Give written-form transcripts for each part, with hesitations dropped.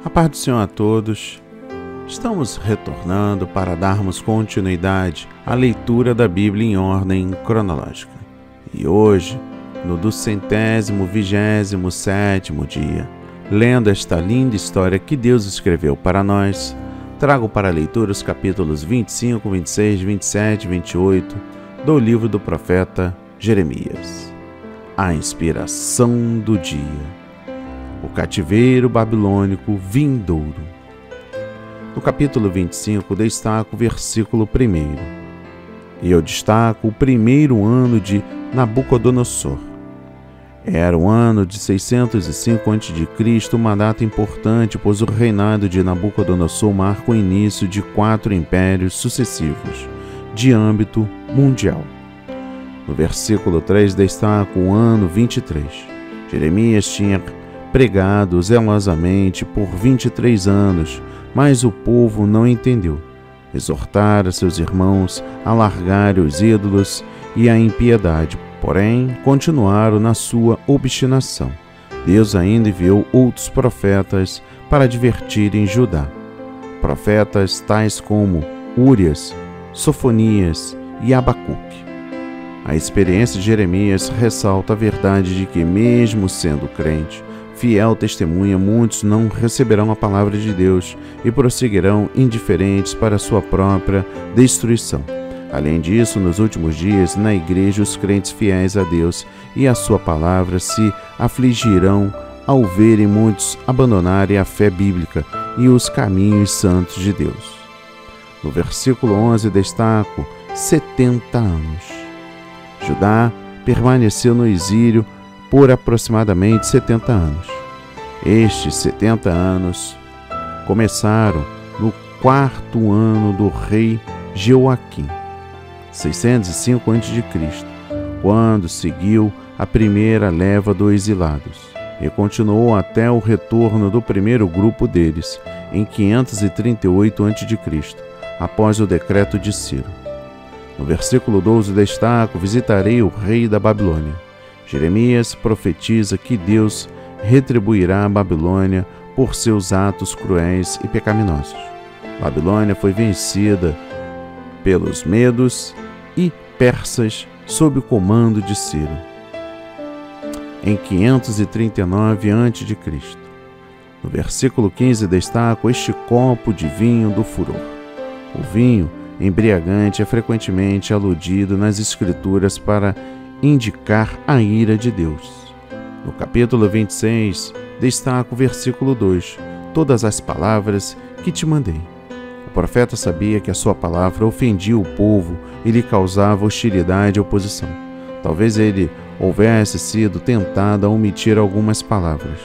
A paz do Senhor a todos. Estamos retornando para darmos continuidade à leitura da Bíblia em ordem cronológica. E hoje, no 227º dia, lendo esta linda história que Deus escreveu para nós, trago para a leitura os capítulos 25, 26, 27 e 28 do livro do profeta Jeremias. A inspiração do dia. O cativeiro babilônico vindouro. No capítulo 25, destaco o versículo 1. E eu destaco o primeiro ano de Nabucodonosor. Era o ano de 605 a.C., uma data importante, pois o reinado de Nabucodonosor marca o início de 4 impérios sucessivos, de âmbito mundial. No versículo 3, destaco o ano 23. Jeremias tinha pregado zelosamente por 23 anos, mas o povo não entendeu. Exortara seus irmãos a largarem os ídolos e a impiedade, porém continuaram na sua obstinação. Deus ainda enviou outros profetas para advertirem Judá. Profetas tais como Urias, Sofonias e Abacuque. A experiência de Jeremias ressalta a verdade de que, mesmo sendo crente, fiel testemunha, muitos não receberão a palavra de Deus e prosseguirão indiferentes para sua própria destruição. Além disso, nos últimos dias, na igreja, os crentes fiéis a Deus e a sua palavra se afligirão ao verem muitos abandonarem a fé bíblica e os caminhos santos de Deus. No versículo 11, destaco 70 anos. Judá permaneceu no exílio por aproximadamente 70 anos. Estes 70 anos começaram no 4º ano do rei Jeoaquim, 605 a.C., quando seguiu a primeira leva dos exilados, e continuou até o retorno do primeiro grupo deles, em 538 a.C., após o decreto de Ciro. No versículo 12 destaco: visitarei o rei da Babilônia. Jeremias profetiza que Deus retribuirá a Babilônia por seus atos cruéis e pecaminosos. Babilônia foi vencida pelos medos e persas sob o comando de Ciro, em 539 a.C. No versículo 15 destaco este copo de vinho do furor. O vinho embriagante é frequentemente aludido nas Escrituras para indicar a ira de Deus. No capítulo 26, destaco o versículo 2, todas as palavras que te mandei. O profeta sabia que a sua palavra ofendia o povo e lhe causava hostilidade e oposição. Talvez ele houvesse sido tentado a omitir algumas palavras,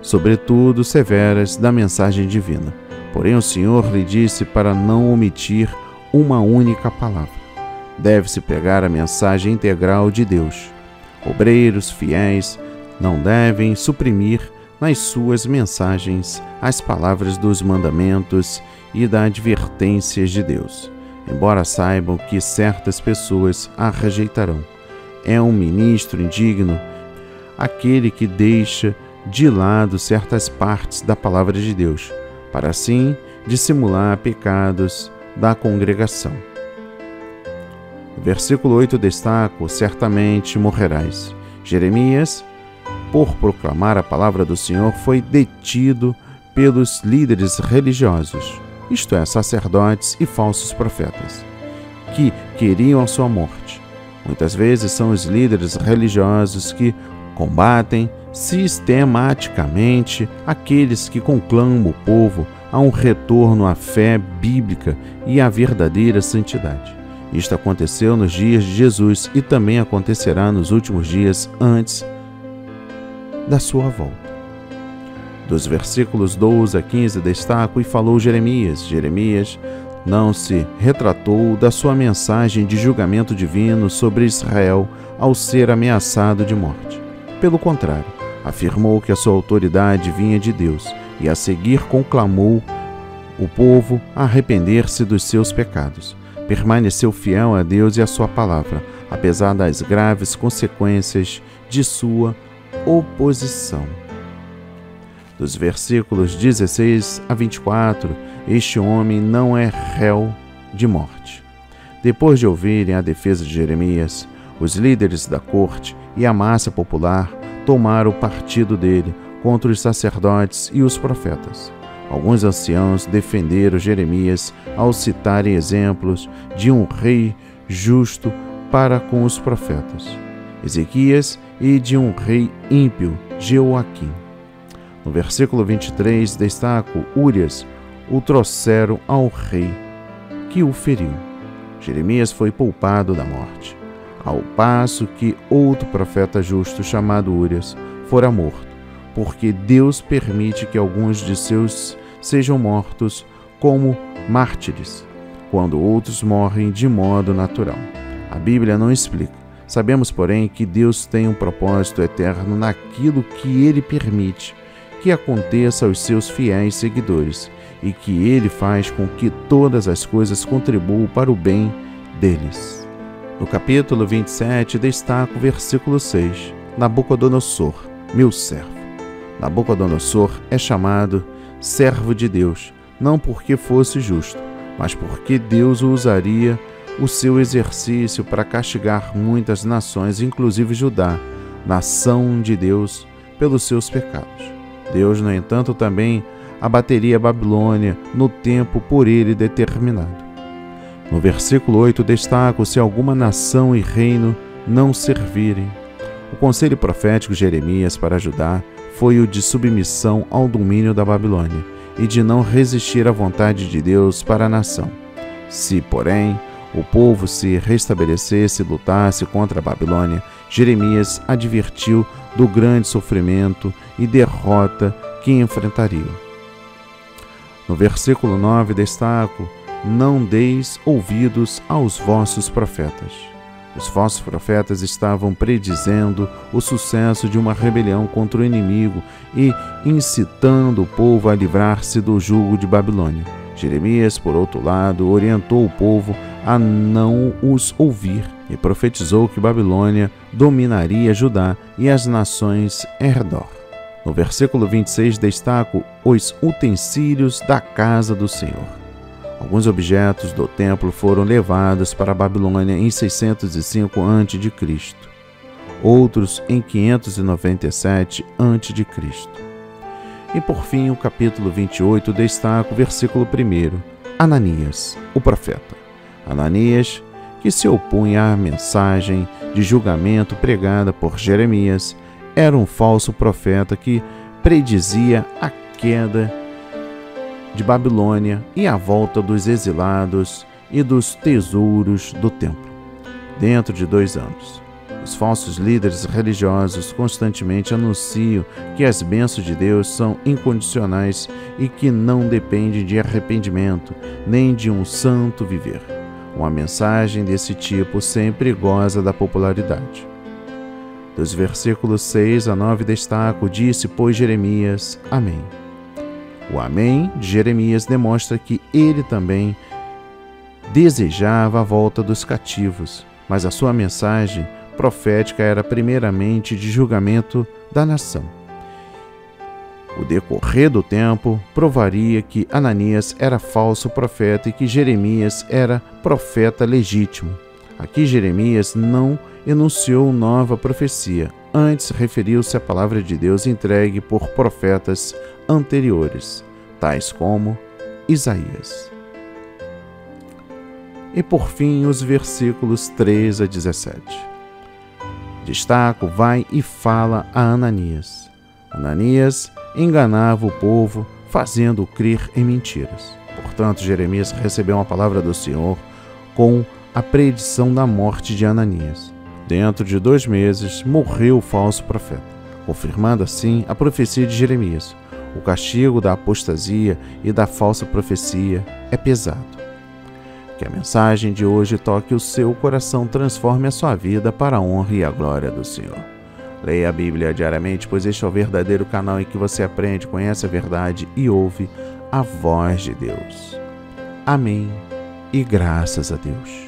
sobretudo severas, da mensagem divina. Porém, o Senhor lhe disse para não omitir uma única palavra. Deve-se pregar a mensagem integral de Deus. Obreiros fiéis não devem suprimir nas suas mensagens as palavras dos mandamentos e das advertências de Deus, embora saibam que certas pessoas a rejeitarão. É um ministro indigno aquele que deixa de lado certas partes da palavra de Deus, para assim dissimular pecados da congregação. Versículo 8 destaco: certamente morrerás. Jeremias, por proclamar a palavra do Senhor, foi detido pelos líderes religiosos, isto é, sacerdotes e falsos profetas, que queriam a sua morte. Muitas vezes são os líderes religiosos que combatem sistematicamente aqueles que conclamam o povo a um retorno à fé bíblica e à verdadeira santidade. Isto aconteceu nos dias de Jesus e também acontecerá nos últimos dias antes da sua volta. Dos versículos 12 a 15 destaco: e falou Jeremias. Jeremias não se retratou da sua mensagem de julgamento divino sobre Israel ao ser ameaçado de morte. Pelo contrário, afirmou que a sua autoridade vinha de Deus e a seguir conclamou o povo a arrepender-se dos seus pecados. Permaneceu fiel a Deus e à sua palavra, apesar das graves consequências de sua oposição. Dos versículos 16 a 24, este homem não é réu de morte. Depois de ouvirem a defesa de Jeremias, os líderes da corte e a massa popular tomaram o partido dele contra os sacerdotes e os profetas. Alguns anciãos defenderam Jeremias ao citarem exemplos de um rei justo para com os profetas, Ezequias, e de um rei ímpio, Jeoaquim. No versículo 23, destaco Urias, o trouxeram ao rei, que o feriu. Jeremias foi poupado da morte, ao passo que outro profeta justo, chamado Urias, fora morto, porque Deus permite que alguns de seus sejam mortos como mártires, quando outros morrem de modo natural. A Bíblia não explica. Sabemos, porém, que Deus tem um propósito eterno naquilo que Ele permite que aconteça aos seus fiéis seguidores e que Ele faz com que todas as coisas contribuam para o bem deles. No capítulo 27, destaco o versículo 6. Nabucodonosor, meu servo. Nabucodonosor é chamado servo de Deus, não porque fosse justo, mas porque Deus o usaria o seu exercício para castigar muitas nações, inclusive Judá, nação de Deus, pelos seus pecados. Deus, no entanto, também abateria a Babilônia no tempo por ele determinado. No versículo 8, destaco: se alguma nação e reino não servirem. O conselho profético de Jeremias para Judá foi o de submissão ao domínio da Babilônia e de não resistir à vontade de Deus para a nação. Se, porém, o povo se restabelecesse e lutasse contra a Babilônia, Jeremias advertiu do grande sofrimento e derrota que enfrentariam. No versículo 9, destaco: não deis ouvidos aos vossos profetas. Os falsos profetas estavam predizendo o sucesso de uma rebelião contra o inimigo e incitando o povo a livrar-se do jugo de Babilônia. Jeremias, por outro lado, orientou o povo a não os ouvir e profetizou que Babilônia dominaria Judá e as nações em redor. No versículo 26, destaco os utensílios da casa do Senhor. Alguns objetos do templo foram levados para a Babilônia em 605 a.C., outros em 597 a.C. E por fim, o capítulo 28 destaca o versículo 1, Ananias, o profeta. Ananias, que se opunha à mensagem de julgamento pregada por Jeremias, era um falso profeta que predizia a queda de Babilônia e a volta dos exilados e dos tesouros do templo. Dentro de 2 anos, os falsos líderes religiosos constantemente anunciam que as bênçãos de Deus são incondicionais e que não dependem de arrependimento nem de um santo viver. Uma mensagem desse tipo sempre goza da popularidade. Dos versículos 6 a 9 destaco: disse, pois, Jeremias, amém. O amém de Jeremias demonstra que ele também desejava a volta dos cativos, mas a sua mensagem profética era primeiramente de julgamento da nação. O decorrer do tempo provaria que Ananias era falso profeta e que Jeremias era profeta legítimo. Aqui Jeremias não enunciou nova profecia, antes referiu-se à palavra de Deus entregue por profetas anteriores, tais como Isaías. E por fim, os versículos 3 a 17. Destaco: vai e fala a Ananias. Ananias enganava o povo, fazendo-o crer em mentiras. Portanto, Jeremias recebeu uma palavra do Senhor com a predição da morte de Ananias. Dentro de 2 meses, morreu o falso profeta, confirmando assim a profecia de Jeremias. O castigo da apostasia e da falsa profecia é pesado. Que a mensagem de hoje toque o seu coração, transforme a sua vida para a honra e a glória do Senhor. Leia a Bíblia diariamente, pois este é o verdadeiro canal em que você aprende, conhece a verdade e ouve a voz de Deus. Amém e graças a Deus.